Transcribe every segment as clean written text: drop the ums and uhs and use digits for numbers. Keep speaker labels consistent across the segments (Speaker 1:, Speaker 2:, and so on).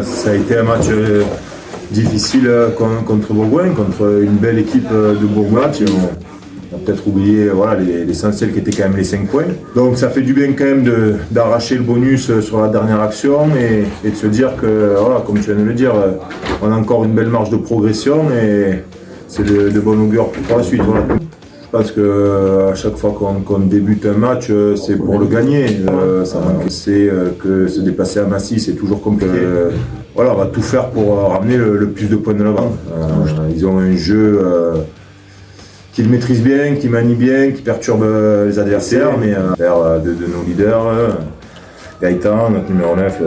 Speaker 1: Ça a été un match difficile contre Bourgoin, contre une belle équipe de Bourgoin. On a peut-être oublié l'essentiel qui était quand même les 5 points. Donc ça fait du bien quand même d'arracher le bonus sur la dernière action et de se dire que, comme tu viens de le dire, on a encore une belle marge de progression et c'est de bon augure pour la suite. Voilà. Je pense qu'à chaque fois qu'on débute un match, c'est pour le gagner. C'est que se déplacer à Massy, c'est toujours compliqué. On va tout faire pour ramener le plus de points de l'avant. Ils ont un jeu qu'ils maîtrisent bien, qui manie bien, qui perturbe les adversaires, mais de nos leaders, Gaëtan, notre numéro 9,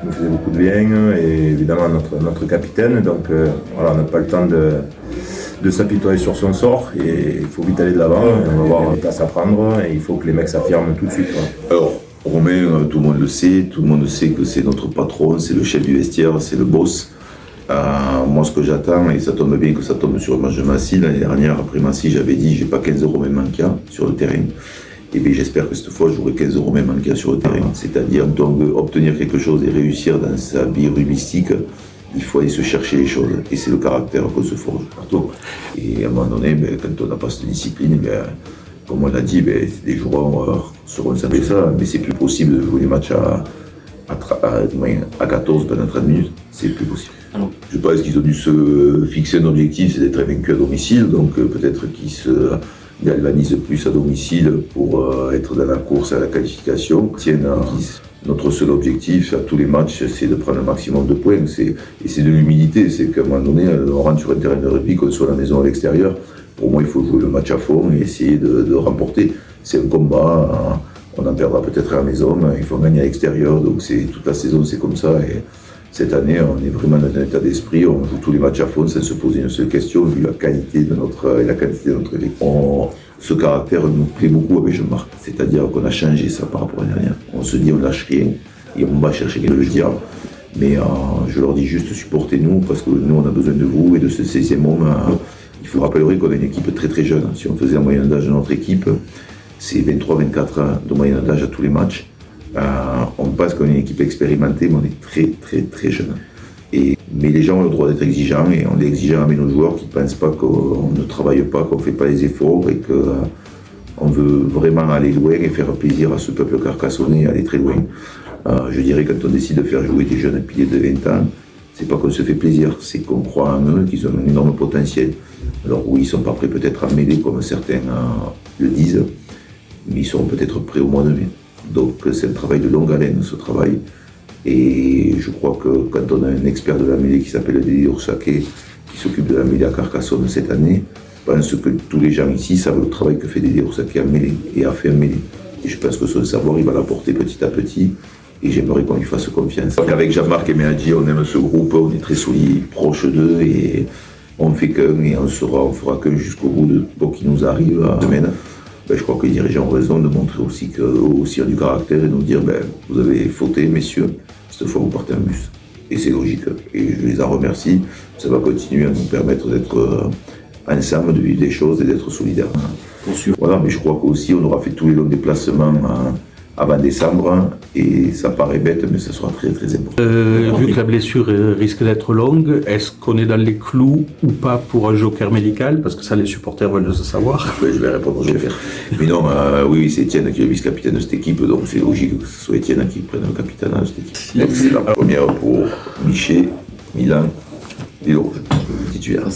Speaker 1: nous faisait beaucoup de bien, et évidemment notre capitaine. Donc on n'a pas le temps de s'apitoyer sur son sort, et il faut vite aller de l'avant, on va avoir des places à prendre, et il faut que les mecs s'affirment tout de suite.
Speaker 2: Alors, Romain, tout le monde le sait que c'est notre patron, c'est le chef du vestiaire, c'est le boss. Moi, ce que j'attends, et ça tombe bien que ça tombe sur le match de Massy, l'année dernière, après Massy, j'avais dit j'ai pas 15 Romain Manquia sur le terrain. Et bien j'espère que cette fois, j'aurai 15 Romain Manquia sur le terrain. C'est-à-dire, donc, obtenir quelque chose et réussir dans sa vie rugbyistique, il faut aller se chercher les choses. Et c'est le caractère qu'on se forge partout. Et à un moment donné, quand on n'a pas cette discipline, comme on l'a dit, des joueurs seront savés ça, mais c'est plus possible de jouer les matchs à 14 pendant 30 minutes. C'est plus possible. Alors, je pense qu'ils ont dû se fixer un objectif, c'est d'être vaincus à domicile, donc peut-être qu'ils se galvanisent plus à domicile pour être dans la course à la qualification. Notre seul objectif à tous les matchs, c'est de prendre un maximum de points, et c'est de l'humilité, c'est qu'à un moment donné, on rentre sur un terrain de rugby, qu'on soit à la maison ou à l'extérieur, pour moi il faut jouer le match à fond et essayer de remporter. C'est un combat, on en perdra peut-être à la maison, mais il faut gagner à l'extérieur, donc toute la saison c'est comme ça. Et cette année, on est vraiment dans un état d'esprit, on joue tous les matchs à fond sans se poser une seule question, vu la qualité de notre équipe. Ce caractère nous plaît beaucoup avec Jean-Marc, c'est-à-dire qu'on a changé ça par rapport à l'année dernière. On se dit on lâche rien et on va chercher quelque chose, mais je leur dis juste supportez-nous parce que nous on a besoin de vous et de ce 16e homme. Il faut rappeler qu'on a une équipe très très jeune. Si on faisait la moyenne d'âge de notre équipe, c'est 23-24 ans de moyenne d'âge à tous les matchs. On pense qu'on est une équipe expérimentée, mais on est très très très jeune. Mais les gens ont le droit d'être exigeants, et on est exigeants avec nos joueurs qui ne pensent pas qu'on ne travaille pas, qu'on ne fait pas les efforts, et qu'on veut vraiment aller loin et faire plaisir à ce peuple carcassonnais, aller très loin. Je dirais quand on décide de faire jouer des jeunes piliers de 20 ans, c'est pas qu'on se fait plaisir, c'est qu'on croit en eux, qu'ils ont un énorme potentiel. Alors oui, ils ne sont pas prêts peut-être à mêler comme certains le disent, mais ils seront peut-être prêts au mois de mai. Donc c'est un travail de longue haleine, ce travail. Et je crois que quand on a un expert de la mêlée qui s'appelle Dédé Oursaké, qui s'occupe de la mêlée à Carcassonne cette année, je pense que tous les gens ici savent le travail que fait Dédé Oursaké en mêlée et a fait en mêlée. Et je pense que son savoir, il va l'apporter petit à petit. Et j'aimerais qu'on lui fasse confiance. Avec Jean-Marc et Méadji, on aime ce groupe, on est très solides, proches d'eux, et on fait qu'un, et on fera qu'un jusqu'au bout de ce qui nous arrive à la semaine. Je crois que les dirigeants ont raison de montrer aussi qu'eux aussi ont du caractère et nous dire vous avez fauté, messieurs, cette fois vous partez en bus. Et c'est logique. Et je les en remercie. Ça va continuer à nous permettre d'être ensemble, de vivre des choses et d'être solidaires. Voilà, mais je crois qu'aussi on aura fait tous les longs déplacements avant décembre, et ça paraît bête, mais ça sera très très important.
Speaker 3: Vu que la blessure risque d'être longue, est-ce qu'on est dans les clous ou pas pour un joker médical? Parce que ça, les supporters veulent le savoir.
Speaker 2: Je vais répondre au joker. Mais non, oui, c'est Étienne qui est le vice-capitaine de cette équipe, donc c'est logique que ce soit Étienne qui prenne le capitaine de cette équipe. Donc c'est la première pour Miché, Milan et Lourdes, titulaire.